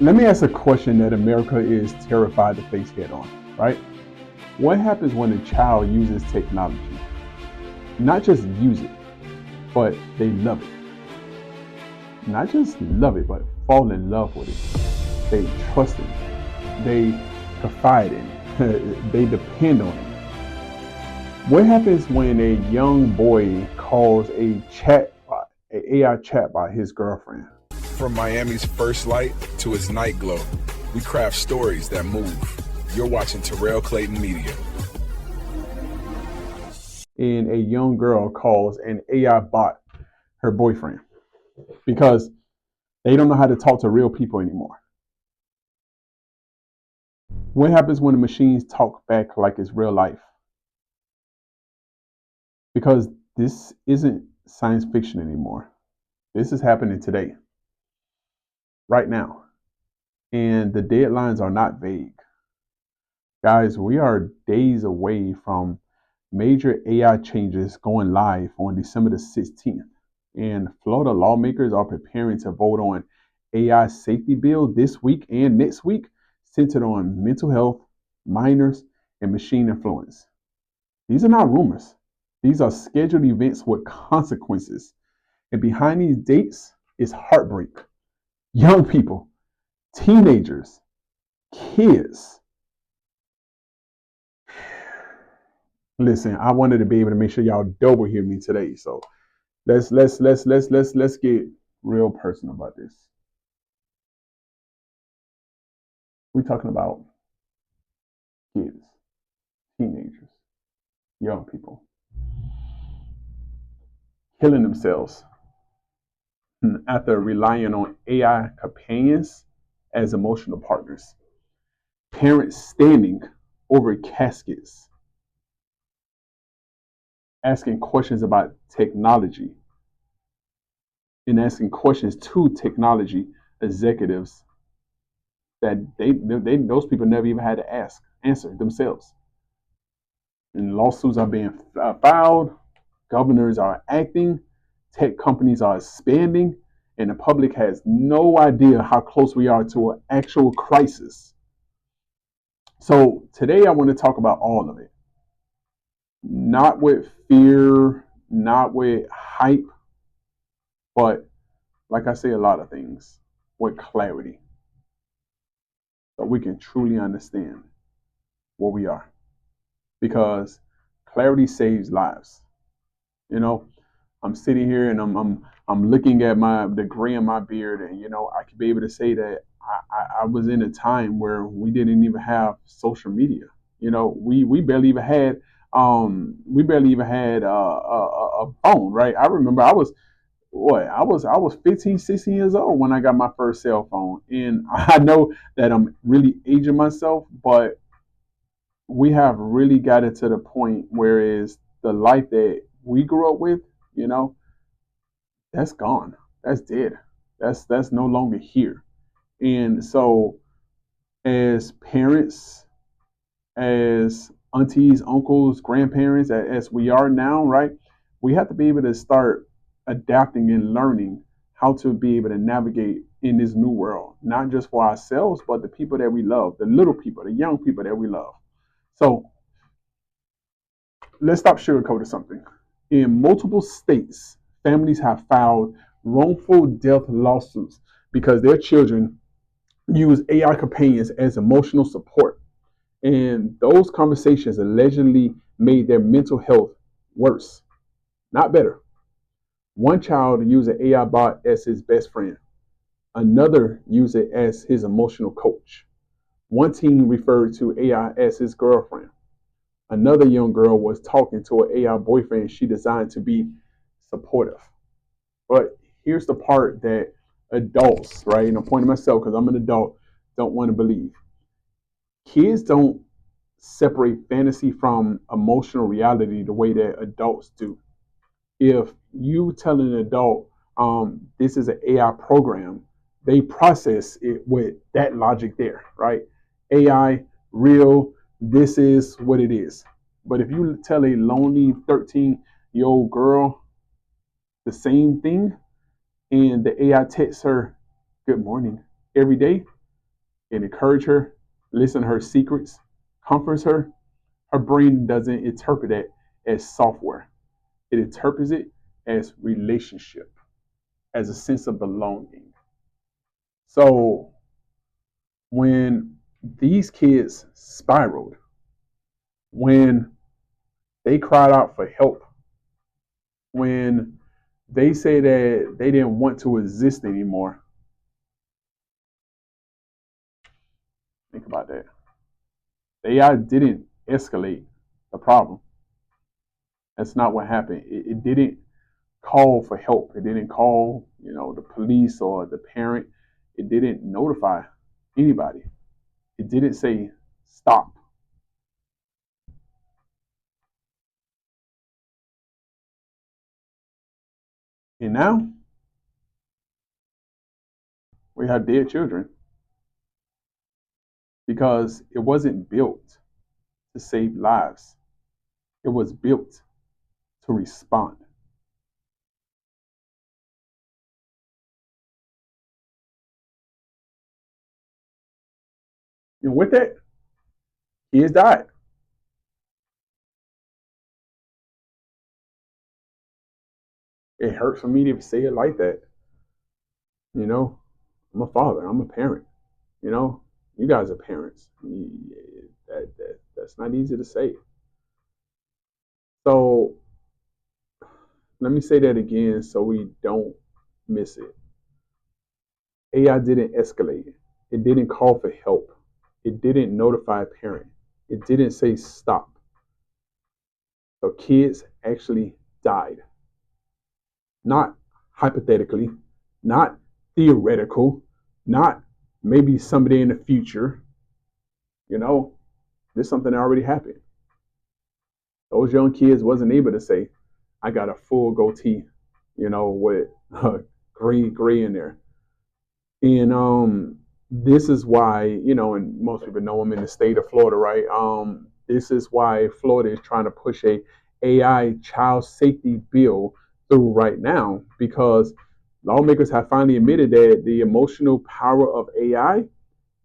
Let me ask a question that America is terrified to face head on, right? What happens when a child uses technology? Not just use it, but they love it. Not just love it, but fall in love with it. They trust it. They confide in it. They depend on it. What happens when a young boy calls a chatbot, an AI chatbot, his girlfriend? From Miami's first light to its night glow, we craft stories that move. You're watching Terrell Clayton Media. And a young girl calls an AI bot her boyfriend because they don't know how to talk to real people anymore. What happens when the machines talk back like it's real life? Because this isn't science fiction anymore. This is happening today, right now. And the deadlines are not vague. Guys, we are days away from major AI changes going live on December the 16th. And Florida lawmakers are preparing to vote on AI safety bill this week and next week, centered on mental health, minors, and machine influence. These are not rumors. These are scheduled events with consequences. And behind these dates is heartbreak. Young people, teenagers, kids. Listen, I wanted to be able to make sure y'all double hear me today. So let's get real personal about this. We're talking about kids, teenagers, young people killing themselves after relying on AI companions as emotional partners. Parents standing over caskets, asking questions about technology and asking questions to technology executives that those people never even had to answer themselves. And lawsuits are being filed, governors are acting, tech companies are expanding, and the public has no idea how close we are to an actual crisis. So today I want to talk about all of it. Not with fear, not with hype, but like I say, a lot of things with clarity. So we can truly understand where we are. Because clarity saves lives. You know, I'm sitting here and I'm looking at the gray in my beard, and I could be able to say that I was in a time where we didn't even have social media. We barely even had a phone, right? I remember I was 15, 16 years old when I got my first cell phone, and I know that I'm really aging myself, but we have really got it to the point where is the life that we grew up with, you know, that's gone. That's dead. That's no longer here. And so as parents, as aunties, uncles, grandparents, as we are now, right? We have to be able to start adapting and learning how to be able to navigate in this new world, not just for ourselves, but the people that we love, the little people, the young people that we love. So let's stop sugarcoating something. In multiple states, families have filed wrongful death lawsuits because their children use AI companions as emotional support. And those conversations allegedly made their mental health worse, not better. One child used an AI bot as his best friend. Another used it as his emotional coach. One teen referred to AI as his girlfriend. Another young girl was talking to an AI boyfriend she designed to be supportive. But here's the part that adults, right, and I'm pointing to myself because I'm an adult, don't want to believe. Kids don't separate fantasy from emotional reality the way that adults do. If you tell an adult this is an AI program, they process it with that logic there, right? AI, real, this is what it is. But if you tell a lonely 13-year-old girl the same thing and the AI texts her good morning every day, It encourages her, listens to her secrets, comforts her. Her brain doesn't interpret it as software. It interprets it as relationship, as a sense of belonging. So when these kids spiraled, when they cried out for help, when they say that they didn't want to exist anymore, think about that. The AI didn't escalate the problem. That's not what happened. It didn't call for help. It didn't call, the police or the parent. It didn't notify anybody. It didn't say stop. And now we have dead children because it wasn't built to save lives. It was built to respond. And with that, kids died. It hurts for me to say it like that. You know, I'm a father. I'm a parent. You know, you guys are parents. That's not easy to say. So let me say that again so we don't miss it. AI didn't escalate. It didn't call for help. It didn't notify a parent. It didn't say stop. So kids actually died. Not hypothetically, not theoretical, not maybe someday in the future. You know, this is something that already happened. Those young kids wasn't able to say, I got a full goatee, with gray in there. And this is why, and most people know I'm in the state of Florida, right? This is why Florida is trying to push a AI child safety bill through right now, because lawmakers have finally admitted that the emotional power of AI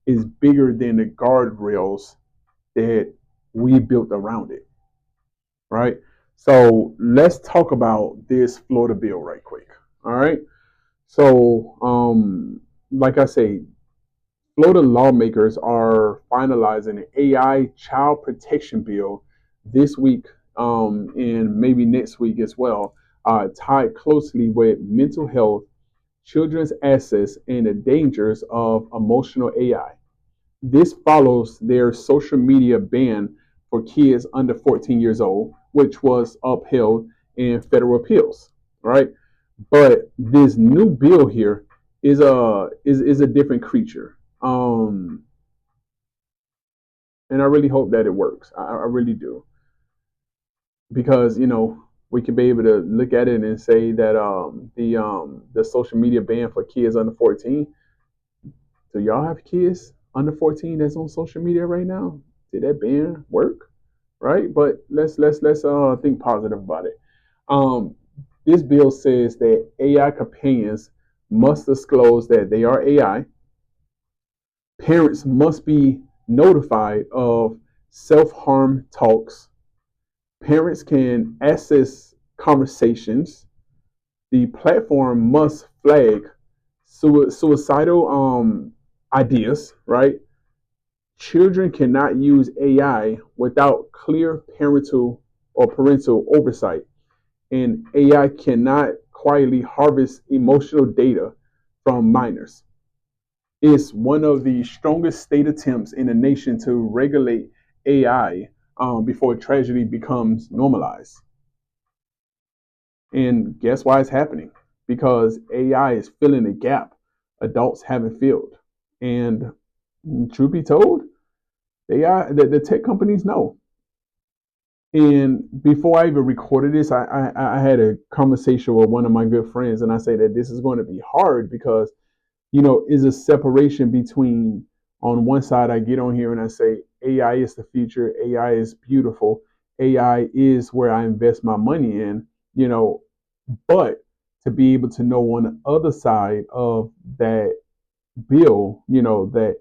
is bigger than the guardrails that we built around it, right? So let's talk about this Florida bill right quick. All right. So, like I say, Florida lawmakers are finalizing an AI child protection bill this week, and maybe next week as well, tied closely with mental health, children's access, and the dangers of emotional AI. This follows their social media ban for kids under 14 years old, which was upheld in federal appeals, right? But this new bill here is a different creature. And I really hope that it works. I really do, because we can be able to look at it and say that the social media ban for kids under 14. Do y'all have kids under 14 that's on social media right now? Did that ban work? Right? But let's think positive about it. Um, this bill says that AI companions must disclose that they are AI. Parents must be notified of self-harm talks. Parents can access conversations. The platform must flag suicidal ideas, right? Children cannot use AI without clear parental oversight, and AI cannot quietly harvest emotional data from minors. It's one of the strongest state attempts in the nation to regulate AI before tragedy becomes normalized. And guess why it's happening? Because AI is filling a gap adults haven't filled. And truth be told, the tech companies know. And before I even recorded this, I had a conversation with one of my good friends, and I say that this is going to be hard because is a separation between, on one side, I get on here and I say AI is the future, AI is beautiful, AI is where I invest my money in, but to be able to know on the other side of that bill, that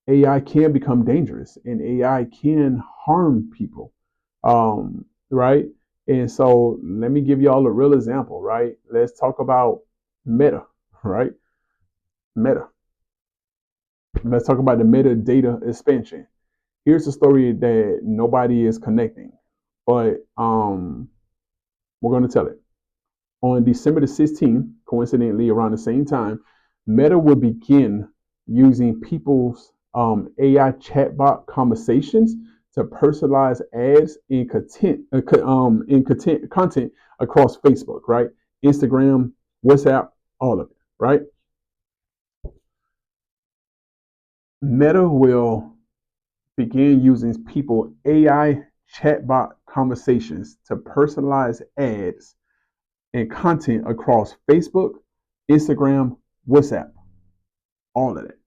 AI can become dangerous and AI can harm people, right? And so let me give y'all a real example, right? Let's talk about Meta, right? Meta. Let's talk about the metadata expansion. Here's a story that nobody is connecting, but we're going to tell it. On December the 16th, coincidentally around the same time, Meta will begin using people's AI chatbot conversations to personalize ads in content across Facebook, right? Instagram, WhatsApp, all of it, right? Meta will begin using people AI chatbot conversations to personalize ads and content across Facebook, Instagram, WhatsApp, all of that.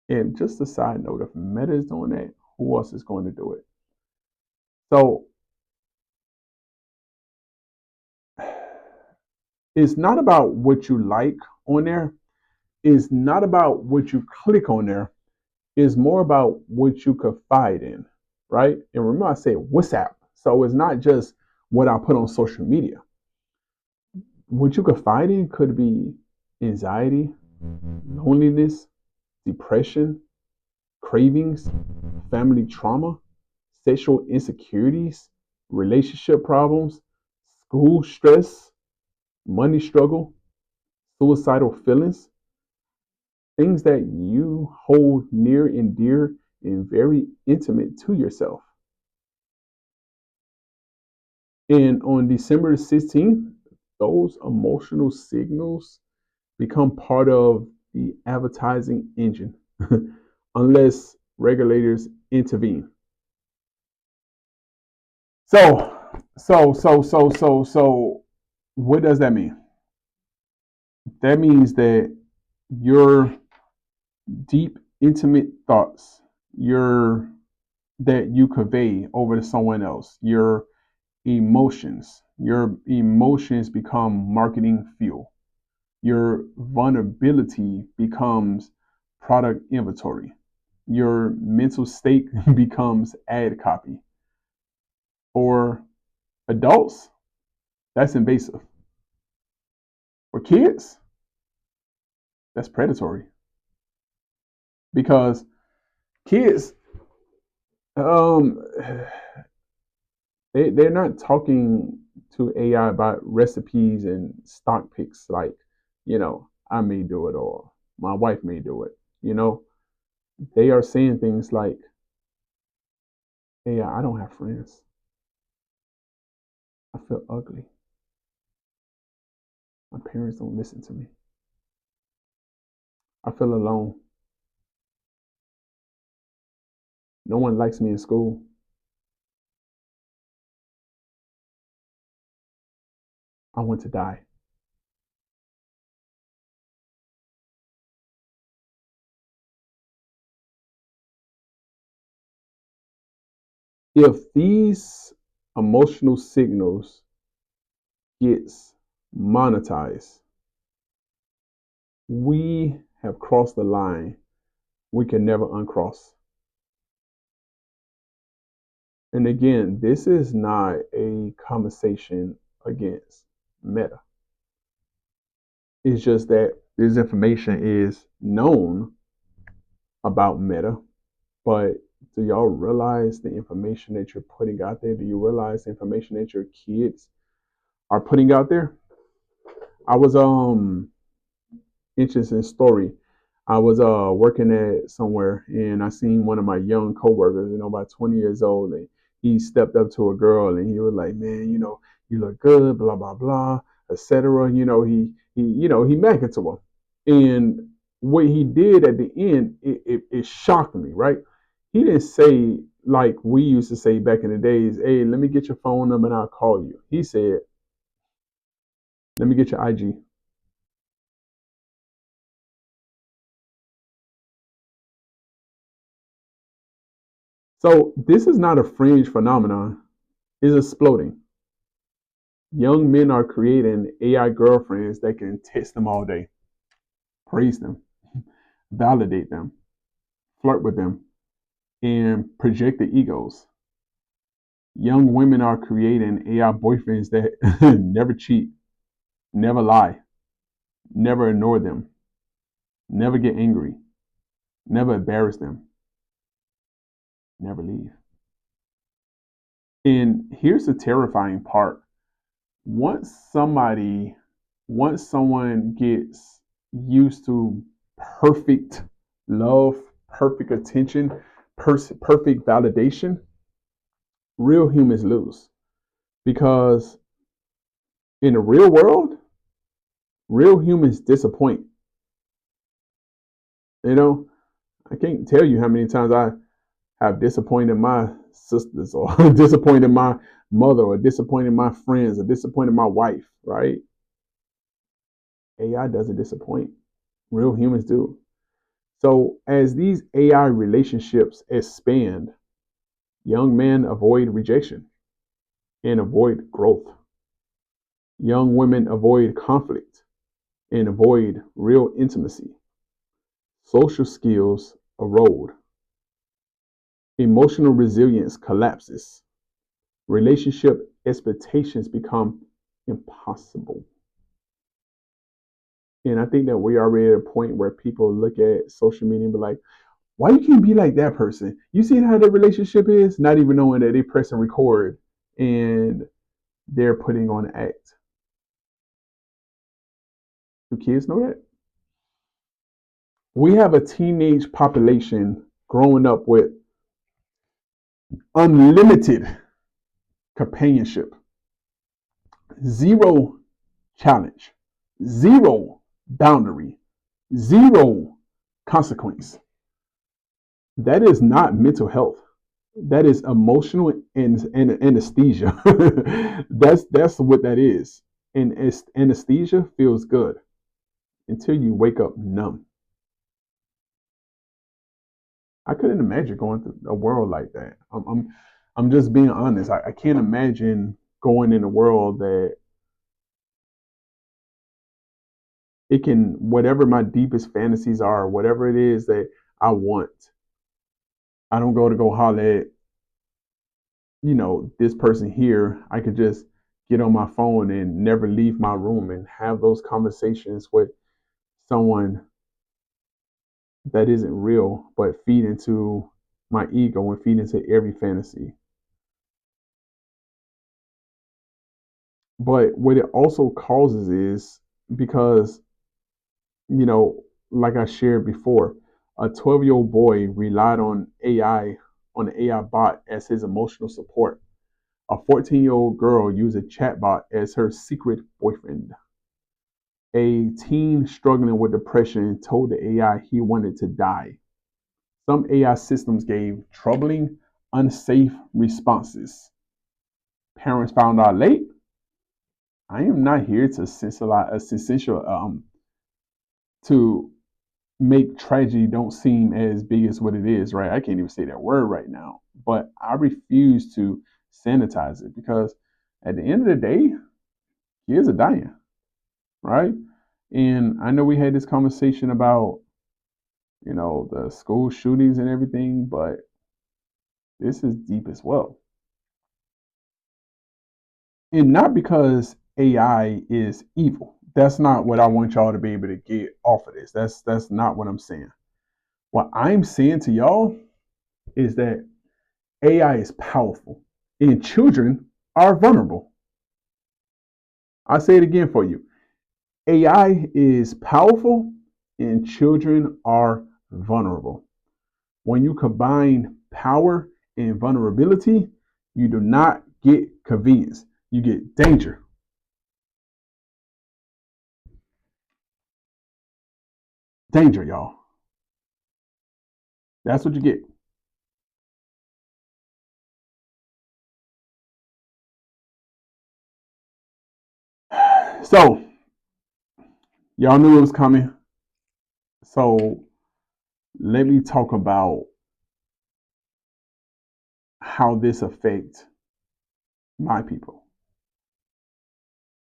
And just a side note, if Meta is doing that, who else is going to do it? So it's not about what you like on there. It's not about what you click on there. It's more about what you confide in, right? And remember, I said WhatsApp. So it's not just what I put on social media. What you confide in could be anxiety, loneliness, depression, cravings, family trauma, sexual insecurities, relationship problems, school stress, money struggle, suicidal feelings, things that you hold near and dear and very intimate to yourself. And on December 16th, those emotional signals become part of the advertising engine unless regulators intervene. So, what does that mean? That means that your deep, intimate thoughts, your that you convey over to someone else, your emotions become marketing fuel. Your vulnerability becomes product inventory. Your mental state becomes ad copy. For adults, that's invasive. For kids, that's predatory because kids, um, they're not talking to AI about recipes and stock picks like, I may do it or my wife may do it. You know, they are saying things like, AI, I don't have friends. I feel ugly. My parents don't listen to me. I feel alone. No one likes me in school. I want to die. If these emotional signals gets monetized, we have crossed the line we can never uncross. And again, this is not a conversation against Meta. It's just that this information is known about Meta, but do y'all realize the information that you're putting out there? Do you realize the information that your kids are putting out there? I was interesting story. I was working at somewhere and I seen one of my young coworkers, about 20 years old, and he stepped up to a girl and he was like, "Man, you look good, blah blah blah, etc." He macked to her, and what he did at the end, it shocked me, right? He didn't say like we used to say back in the days, "Hey, let me get your phone number and I'll call you." He said, "Let me get your IG." So this is not a fringe phenomenon. It's exploding. Young men are creating AI girlfriends that can text them all day, praise them, validate them, flirt with them, and project their egos. Young women are creating AI boyfriends that never cheat, never lie, never ignore them, never get angry, never embarrass them, never leave. And here's the terrifying part. Once somebody, once someone gets used to perfect love, perfect attention, perfect validation, real humans lose. Because in the real world, real humans disappoint. You know, I can't tell you how many times I have disappointed my sisters or disappointed my mother or disappointed my friends or disappointed my wife, right? AI doesn't disappoint. Real humans do. So as these AI relationships expand, young men avoid rejection and avoid growth. Young women avoid conflict and avoid real intimacy. Social skills erode. Emotional resilience collapses. Relationship expectations become impossible. And I think that we are already at a point where people look at social media and be like, why you can't be like that person? You see how the relationship is? Not even knowing that they press and record and they're putting on an act. Do kids know that? We have a teenage population growing up with unlimited companionship, zero challenge, zero boundary, zero consequence. That is not mental health. That is emotional and anesthesia. That's what that is. And anesthesia feels good until you wake up numb. I couldn't imagine going through a world like that. I'm just being honest. I can't imagine going in a world that it can, whatever my deepest fantasies are, whatever it is that I want, I don't go holler at, this person here. I could just get on my phone and never leave my room and have those conversations with someone that isn't real, but feed into my ego and feed into every fantasy. But what it also causes is because, you know, like I shared before, a 12-year-old boy relied on AI, on an AI bot as his emotional support. A 14-year-old girl used a chatbot as her secret boyfriend. A teen struggling with depression told the AI he wanted to die. Some AI systems gave troubling, unsafe responses. Parents found out late. I am not here to to make tragedy don't seem as big as what it is, right? I can't even say that word right now, but I refuse to sanitize it because at the end of the day, kids are dying, right? And I know we had this conversation about, the school shootings and everything, but this is deep as well. And not because AI is evil. That's not what I want y'all to be able to get off of this. That's not what I'm saying. What I'm saying to y'all is that AI is powerful and children are vulnerable. I'll say it again for you. AI is powerful and children are vulnerable. When you combine power and vulnerability, you do not get convenience. You get danger. Danger, y'all. That's what you get. So, y'all knew it was coming. So, let me talk about how this affects my people,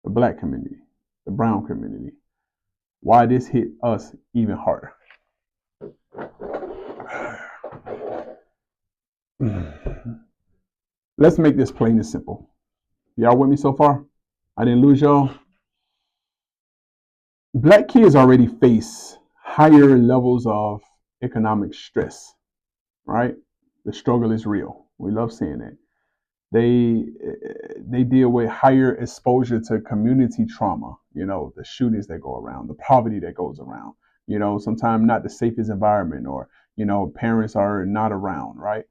the black community, the brown community, why this hit us even harder. Let's make this plain and simple. Y'all with me so far? I didn't lose y'all. Black kids already face higher levels of economic stress, right? The struggle is real. We love seeing it. They they deal with higher exposure to community trauma, the shootings that go around, the poverty that goes around, sometimes not the safest environment, or parents are not around, right?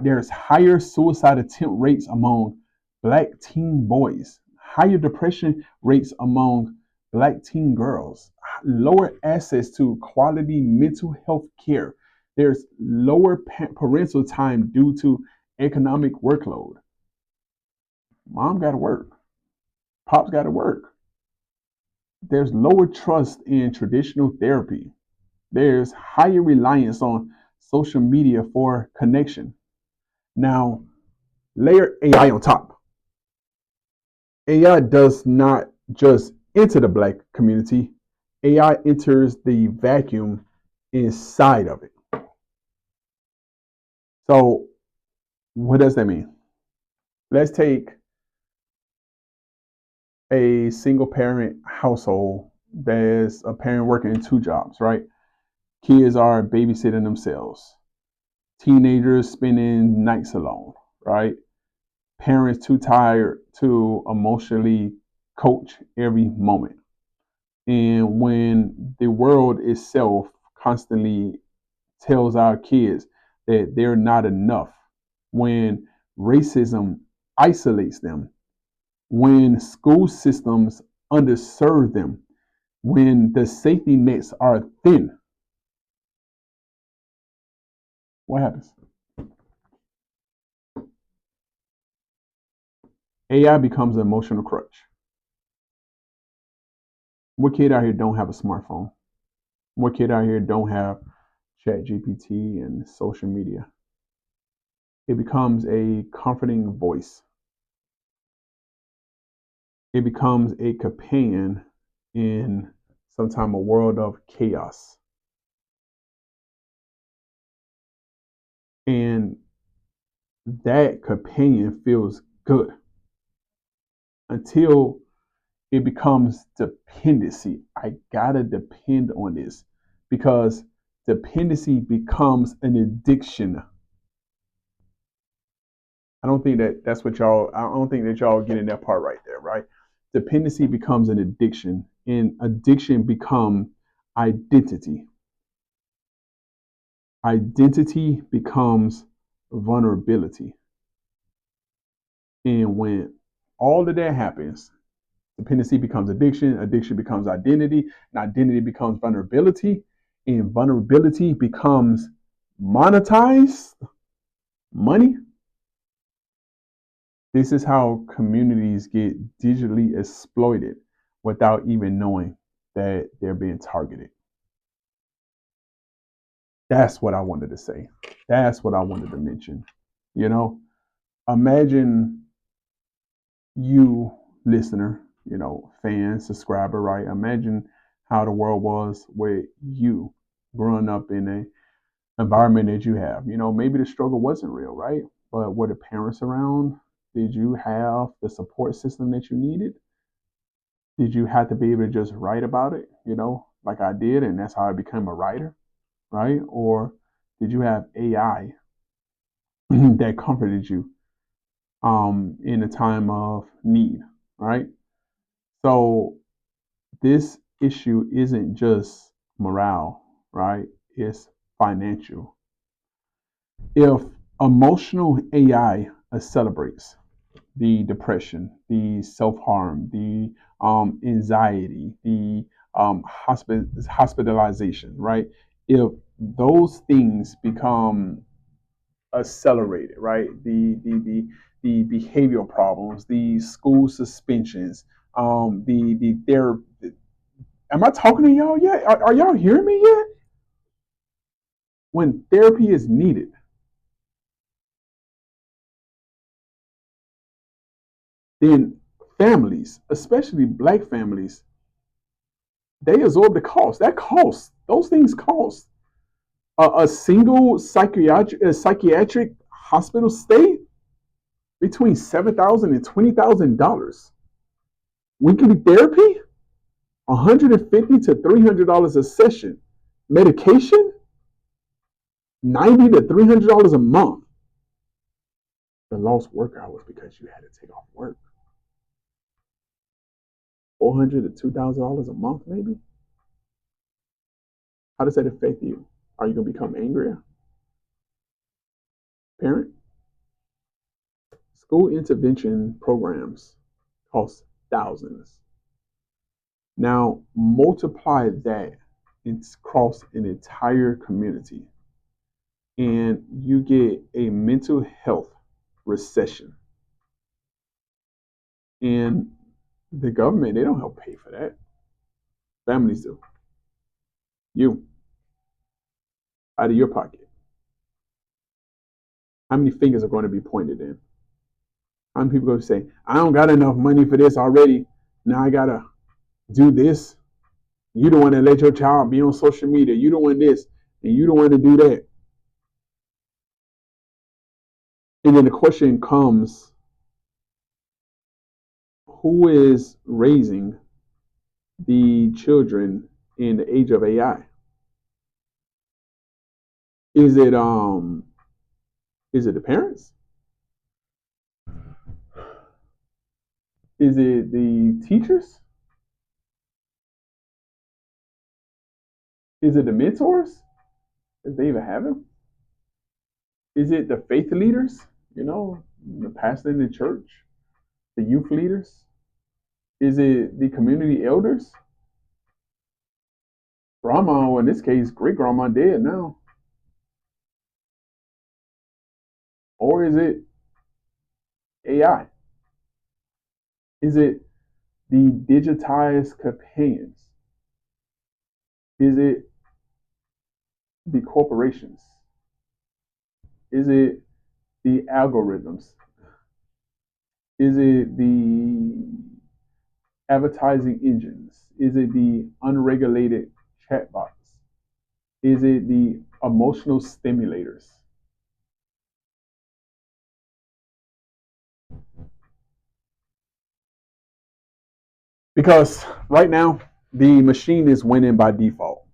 There's higher suicide attempt rates among black teen boys, higher depression rates among black teen girls, lower access to quality mental health care. There's lower parental time due to economic workload. Mom got to work. Pops got to work. There's lower trust in traditional therapy. There's higher reliance on social media for connection. Now, layer AI on top. AI does not just enter the black community, AI enters the vacuum inside of it. So, what does that mean? Let's take a single parent household. There's a parent working two jobs, right? Kids are babysitting themselves. Teenagers spending nights alone, right? Parents too tired to emotionally coach every moment. And when the world itself constantly tells our kids that they're not enough, when racism isolates them, when school systems underserve them, when the safety nets are thin, what happens? AI becomes an emotional crutch. What kid out here don't have a smartphone? What kid out here don't have chat GPT and social media? It becomes a comforting voice. It becomes a companion in sometimes a world of chaos. And that companion feels good until it becomes dependency. I gotta depend on this because dependency becomes an addiction. I don't think that y'all getting that part right there, right? Dependency becomes an addiction, and addiction becomes identity. Identity becomes vulnerability. And when all of that happens, dependency becomes addiction, addiction becomes identity, and identity becomes vulnerability, and vulnerability becomes monetized money. This is how communities get digitally exploited without even knowing that they're being targeted. That's what I wanted to say. That's what I wanted to mention. You know, imagine you, listener, fan, subscriber, right? Imagine how the world was with you growing up in a environment that you have. Maybe the struggle wasn't real, right? But were the parents around? Did you have the support system that you needed? Did you have to be able to just write about it, like I did, and that's how I became a writer, right? Or did you have AI that comforted you in a time of need, right? So this issue isn't just morale, right? It's financial. If emotional AI celebrates the depression, the self harm, the anxiety, the hospitalization, right? If those things become accelerated, right? The behavioral problems, the school suspensions, the there. Am I talking to y'all yet? Are y'all hearing me yet? When therapy is needed, then families, especially black families, they absorb the cost. That costs. Those things cost. A single psychiatric hospital stay between $7,000 and $20,000. Weekly therapy, $150 to $300 a session. Medication, $90 to $300 a month. The lost work hours because you had to take off work. $400 to $2,000 a month, maybe. How does that affect you? Are you going to become angrier? Parent? School intervention programs cost thousands. Now multiply that across an entire community, and you get a mental health recession. And the government, they don't help pay for that. Families do. You, out of your pocket. How many fingers are going to be pointed in? How many people are going to say, I don't got enough money for this already. Now I got to do this. You don't want to let your child be on social media. You don't want this, and you don't want to do that. And then the question comes, who is raising the children in the age of AI? Is it the parents? Is it the teachers? Is it the mentors, if they even have them? Is it the faith leaders? The pastor in the church, the youth leaders? Is it the community elders? Grandma, or in this case, great grandma, dead now. Or is it AI? Is it the digitized companions? Is it the corporations? Is it the algorithms? Is it the advertising engines? Is it the unregulated chatbots? Is it the emotional stimulators? Because right now, the machine is winning by default.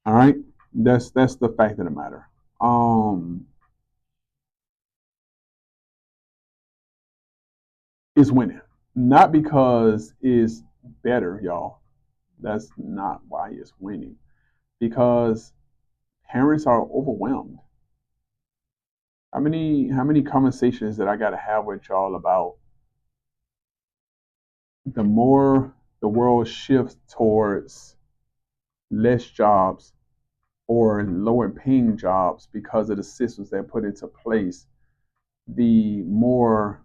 All right, that's the fact of the matter. It's winning, not because it's better, y'all. That's not why it's winning. Because parents are overwhelmed. How many conversations that I got to have with y'all about the more the world shifts towards less jobs or lower paying jobs because of the systems that put into place, the more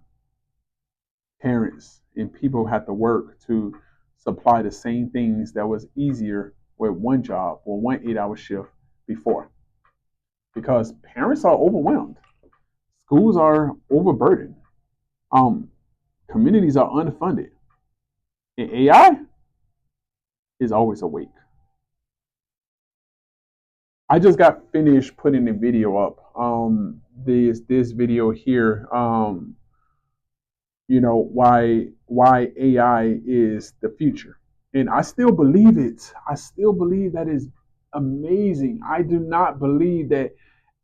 parents and people have to work to supply the same things that was easier with one job or one 8-hour shift before. Because parents are overwhelmed. Schools are overburdened. Communities are unfunded. And AI is always awake. I just got finished putting the video up. This video here. Why AI is the future, and I still believe it. I still believe that is amazing. I do not believe that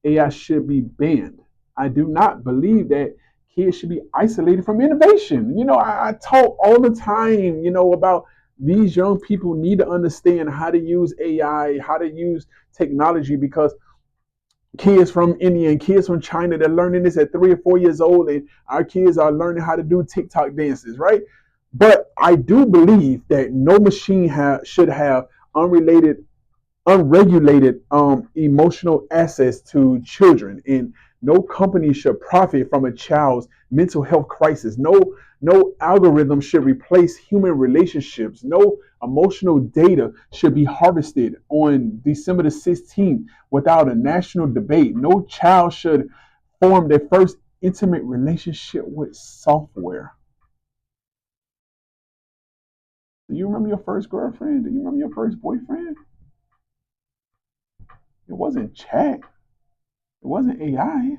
AI should be banned. I do not believe that kids should be isolated from innovation. I talk all the time, about these young people need to understand how to use AI, how to use technology, because kids from India and kids from China, they're learning this at 3 or 4 years old, and our kids are learning how to do TikTok dances, right? But I do believe that no machine should have unregulated emotional access to children, and no company should profit from a child's mental health crisis. No algorithm should replace human relationships. No emotional data should be harvested on December the 16th without a national debate. No child should form their first intimate relationship with software. Do you remember your first girlfriend? Do you remember your first boyfriend? It wasn't chat. It wasn't AI.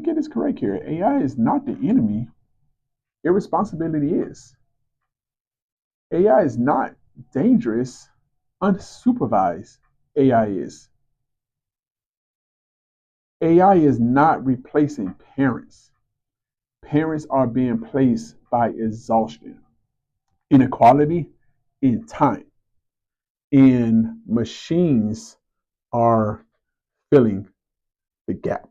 me get this correct here. AI is not the enemy. Irresponsibility is. AI is not dangerous. Unsupervised AI is. AI is not replacing parents. Parents are being placed by exhaustion, inequality, in time. And machines are filling the gap.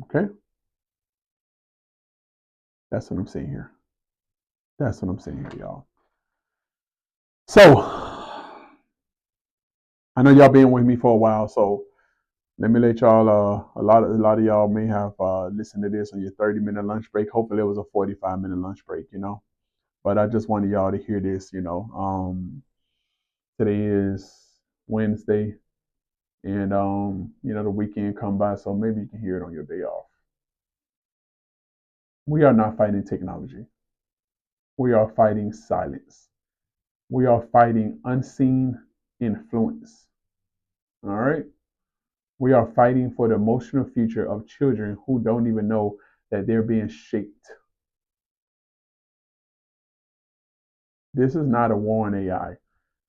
Okay? That's what I'm saying here. That's what I'm saying here, y'all. So, I know y'all been with me for a while, so let me let y'all. A lot of y'all may have listened to this on your 30-minute lunch break. Hopefully, it was a 45-minute lunch break. But I just wanted y'all to hear this. Today is Wednesday, and the weekend come by, so maybe you can hear it on your day off. We are not fighting technology. We are fighting silence. We are fighting unseen influence. All right. We are fighting for the emotional future of children who don't even know that they're being shaped. This is not a war on AI.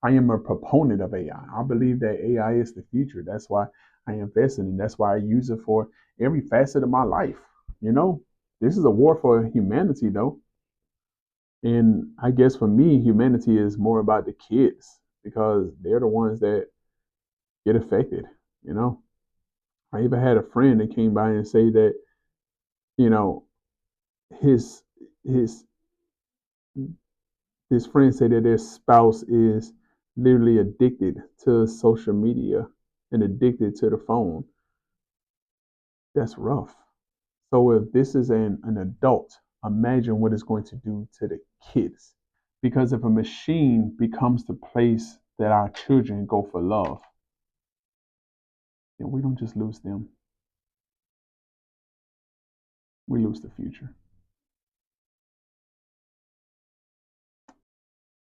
I am a proponent of AI. I believe that AI is the future. That's why I invest in it. That's why I use it for every facet of my life. You know, this is a war for humanity, though. And I guess for me, humanity is more about the kids because they're the ones that get affected. You know, I even had a friend that came by and say that, you know, his his his friend said that their spouse is literally addicted to social media and addicted to the phone. That's rough. So if this is an adult, imagine what it's going to do to the kids. Because if a machine becomes the place that our children go for love, then we don't just lose them, we lose the future.